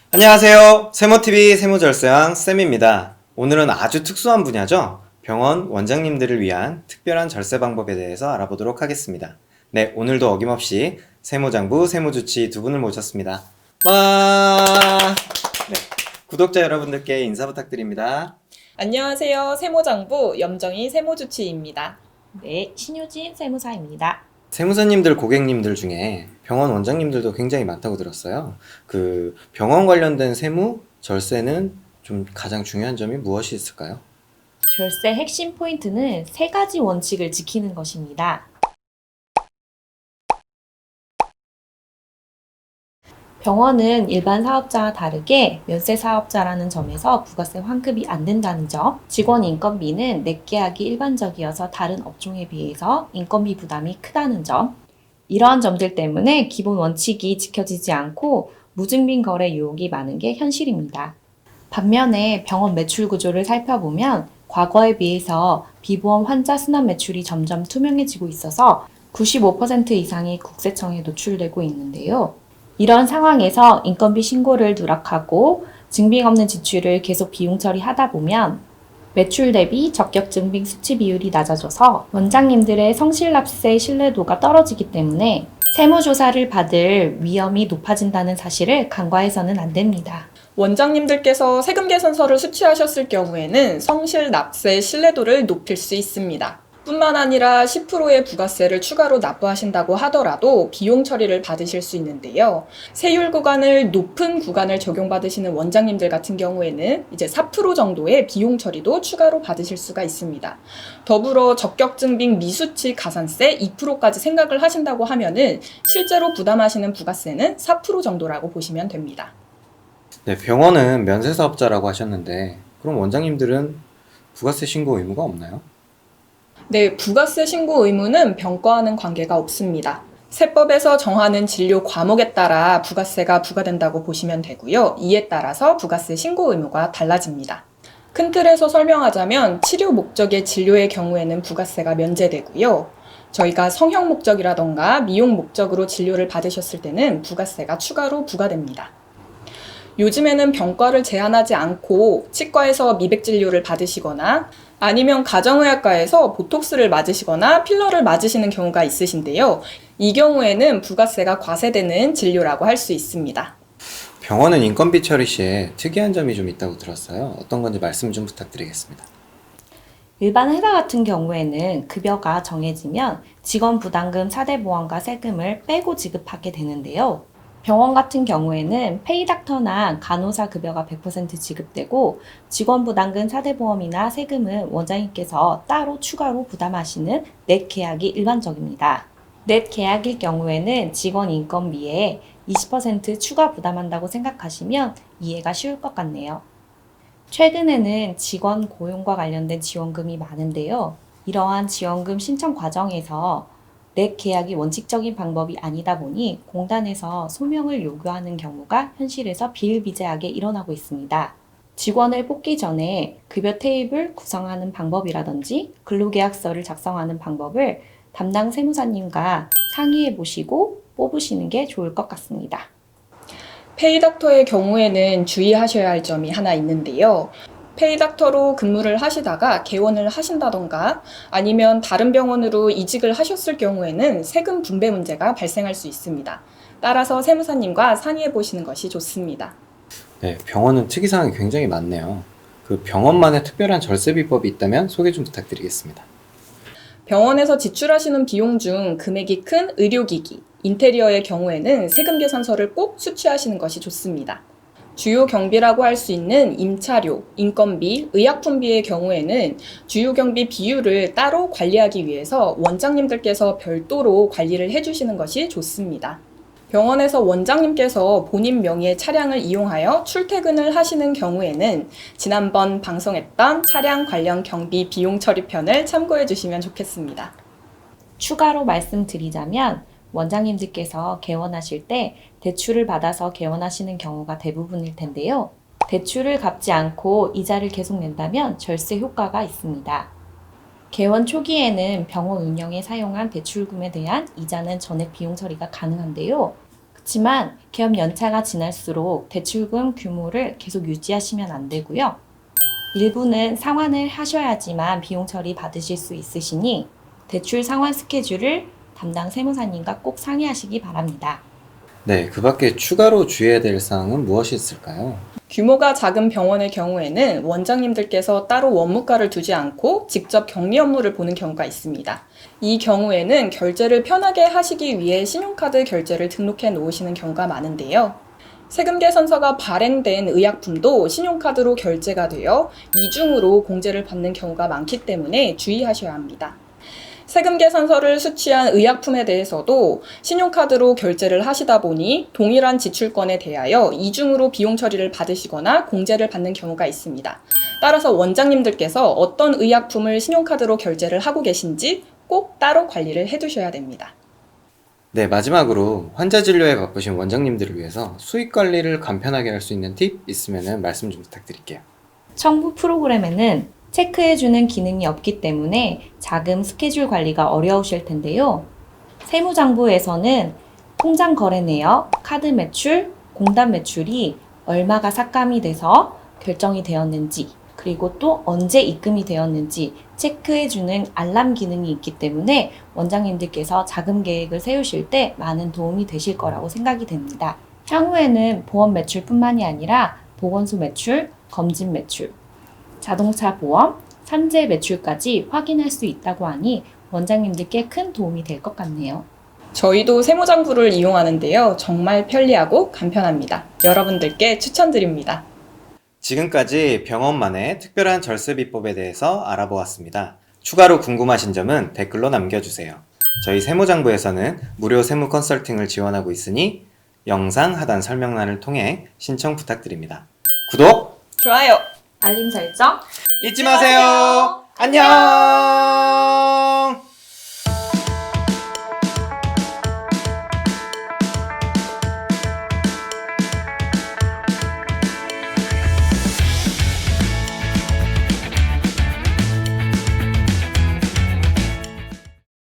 안녕하세요. 세모TV 세모절세왕 쌤입니다. 오늘은 아주 특수한 분야죠. 병원 원장님들을 위한 특별한 절세 방법에 대해서 알아보도록 하겠습니다. 네, 오늘도 어김없이 세모장부, 세모주치 두 분을 모셨습니다. 와! 네, 구독자 여러분들께 인사 부탁드립니다. 안녕하세요. 세모장부 염정희 세모주치입니다. 네, 신효진 세무사입니다. 세무사님들, 고객님들 중에 병원 원장님들도 굉장히 많다고 들었어요. 그 병원 관련된 세무, 절세는 좀 가장 중요한 점이 무엇이 있을까요? 절세 핵심 포인트는 세 가지 원칙을 지키는 것입니다. 병원은 일반 사업자와 다르게 면세 사업자라는 점에서 부가세 환급이 안 된다는 점, 직원 인건비는 넷계약이 일반적이어서 다른 업종에 비해서 인건비 부담이 크다는 점, 이러한 점들 때문에 기본 원칙이 지켜지지 않고 무증빙 거래 유혹이 많은 게 현실입니다. 반면에 병원 매출 구조를 살펴보면 과거에 비해서 비보험 환자 순환 매출이 점점 투명해지고 있어서 95% 이상이 국세청에 노출되고 있는데요. 이런 상황에서 인건비 신고를 누락하고 증빙 없는 지출을 계속 비용 처리하다 보면 매출 대비 적격 증빙 수치 비율이 낮아져서 원장님들의 성실납세 신뢰도가 떨어지기 때문에 세무조사를 받을 위험이 높아진다는 사실을 간과해서는 안 됩니다. 원장님들께서 세금 계산서를 수취하셨을 경우에는 성실 납세 신뢰도를 높일 수 있습니다. 뿐만 아니라 10%의 부가세를 추가로 납부하신다고 하더라도 비용 처리를 받으실 수 있는데요. 세율 구간을 높은 구간을 적용받으시는 원장님들 같은 경우에는 이제 4% 정도의 비용 처리도 추가로 받으실 수가 있습니다. 더불어 적격증빙 미수치 가산세 2%까지 생각을 하신다고 하면은 실제로 부담하시는 부가세는 4% 정도라고 보시면 됩니다. 네, 병원은 면세사업자라고 하셨는데 그럼 원장님들은 부가세 신고 의무가 없나요? 네, 부가세 신고 의무는 병과와는 관계가 없습니다. 세법에서 정하는 진료 과목에 따라 부가세가 부과된다고 보시면 되고요. 이에 따라서 부가세 신고 의무가 달라집니다. 큰 틀에서 설명하자면 치료 목적의 진료의 경우에는 부가세가 면제되고요. 저희가 성형 목적이라던가 미용 목적으로 진료를 받으셨을 때는 부가세가 추가로 부과됩니다. 요즘에는 병과를 제한하지 않고 치과에서 미백 진료를 받으시거나 아니면 가정의학과에서 보톡스를 맞으시거나 필러를 맞으시는 경우가 있으신데요. 이 경우에는 부가세가 과세되는 진료라고 할 수 있습니다. 병원은 인건비 처리 시에 특이한 점이 좀 있다고 들었어요. 어떤 건지 말씀 좀 부탁드리겠습니다. 일반 회사 같은 경우에는 급여가 정해지면 직원 부담금 4대 보험과 세금을 빼고 지급하게 되는데요. 병원 같은 경우에는 페이닥터나 간호사 급여가 100% 지급되고 직원 부담금 4대 보험이나 세금은 원장님께서 따로 추가로 부담하시는 넷 계약이 일반적입니다. 넷 계약일 경우에는 직원 인건비에 20% 추가 부담한다고 생각하시면 이해가 쉬울 것 같네요. 최근에는 직원 고용과 관련된 지원금이 많은데요. 이러한 지원금 신청 과정에서 넷 계약이 원칙적인 방법이 아니다 보니 공단에서 소명을 요구하는 경우가 현실에서 비일비재하게 일어나고 있습니다. 직원을 뽑기 전에 급여 테이블 구성하는 방법이라든지 근로계약서를 작성하는 방법을 담당 세무사님과 상의해 보시고 뽑으시는 게 좋을 것 같습니다. 페이닥터의 경우에는 주의하셔야 할 점이 하나 있는데요. 페이닥터로 근무를 하시다가 개원을 하신다던가 아니면 다른 병원으로 이직을 하셨을 경우에는 세금 분배 문제가 발생할 수 있습니다. 따라서 세무사님과 상의해 보시는 것이 좋습니다. 네, 병원은 특이사항이 굉장히 많네요. 그 병원만의 특별한 절세 비법이 있다면 소개 좀 부탁드리겠습니다. 병원에서 지출하시는 비용 중 금액이 큰 의료기기, 인테리어의 경우에는 세금 계산서를 꼭 수취하시는 것이 좋습니다. 주요 경비라고 할 수 있는 임차료, 인건비, 의약품비의 경우에는 주요 경비 비율을 따로 관리하기 위해서 원장님들께서 별도로 관리를 해주시는 것이 좋습니다. 병원에서 원장님께서 본인 명의의 차량을 이용하여 출퇴근을 하시는 경우에는 지난번 방송했던 차량 관련 경비 비용 처리편을 참고해 주시면 좋겠습니다. 추가로 말씀드리자면 원장님들께서 개원하실 때 대출을 받아서 개원하시는 경우가 대부분일 텐데요. 대출을 갚지 않고 이자를 계속 낸다면 절세 효과가 있습니다. 개원 초기에는 병원 운영에 사용한 대출금에 대한 이자는 전액 비용 처리가 가능한데요. 그렇지만 계엄 연차가 지날수록 대출금 규모를 계속 유지하시면 안 되고요. 일부는 상환을 하셔야지만 비용 처리 받으실 수 있으시니 대출 상환 스케줄을 담당 세무사님과 꼭 상의하시기 바랍니다. 네, 그 밖에 추가로 주의해야 될 사항은 무엇이 있을까요? 규모가 작은 병원의 경우에는 원장님들께서 따로 원무과를 두지 않고 직접 격리 업무를 보는 경우가 있습니다. 이 경우에는 결제를 편하게 하시기 위해 신용카드 결제를 등록해 놓으시는 경우가 많은데요. 세금 계산서가 발행된 의약품도 신용카드로 결제가 되어 이중으로 공제를 받는 경우가 많기 때문에 주의하셔야 합니다. 세금 계산서를 수취한 의약품에 대해서도 신용카드로 결제를 하시다 보니 동일한 지출권에 대하여 이중으로 비용 처리를 받으시거나 공제를 받는 경우가 있습니다. 따라서 원장님들께서 어떤 의약품을 신용카드로 결제를 하고 계신지 꼭 따로 관리를 해두셔야 됩니다. 네, 마지막으로 환자 진료에 바쁘신 원장님들을 위해서 수익 관리를 간편하게 할 수 있는 팁 있으면 말씀 좀 부탁드릴게요. 청부 프로그램에는 체크해주는 기능이 없기 때문에 자금 스케줄 관리가 어려우실 텐데요. 세무장부에서는 통장 거래 내역, 카드 매출, 공단 매출이 얼마가 삭감이 돼서 결정이 되었는지, 그리고 또 언제 입금이 되었는지 체크해주는 알람 기능이 있기 때문에 원장님들께서 자금 계획을 세우실 때 많은 도움이 되실 거라고 생각이 됩니다. 향후에는 보험 매출뿐만이 아니라 보건소 매출, 검진 매출, 자동차 보험, 산재 매출까지 확인할 수 있다고 하니 원장님들께 큰 도움이 될 것 같네요. 저희도 세무장부를 이용하는데요. 정말 편리하고 간편합니다. 여러분들께 추천드립니다. 지금까지 병원만의 특별한 절세 비법에 대해서 알아보았습니다. 추가로 궁금하신 점은 댓글로 남겨주세요. 저희 세무장부에서는 무료 세무 컨설팅을 지원하고 있으니 영상 하단 설명란을 통해 신청 부탁드립니다. 구독! 좋아요! 알림 설정 잊지 마세요! 안녕!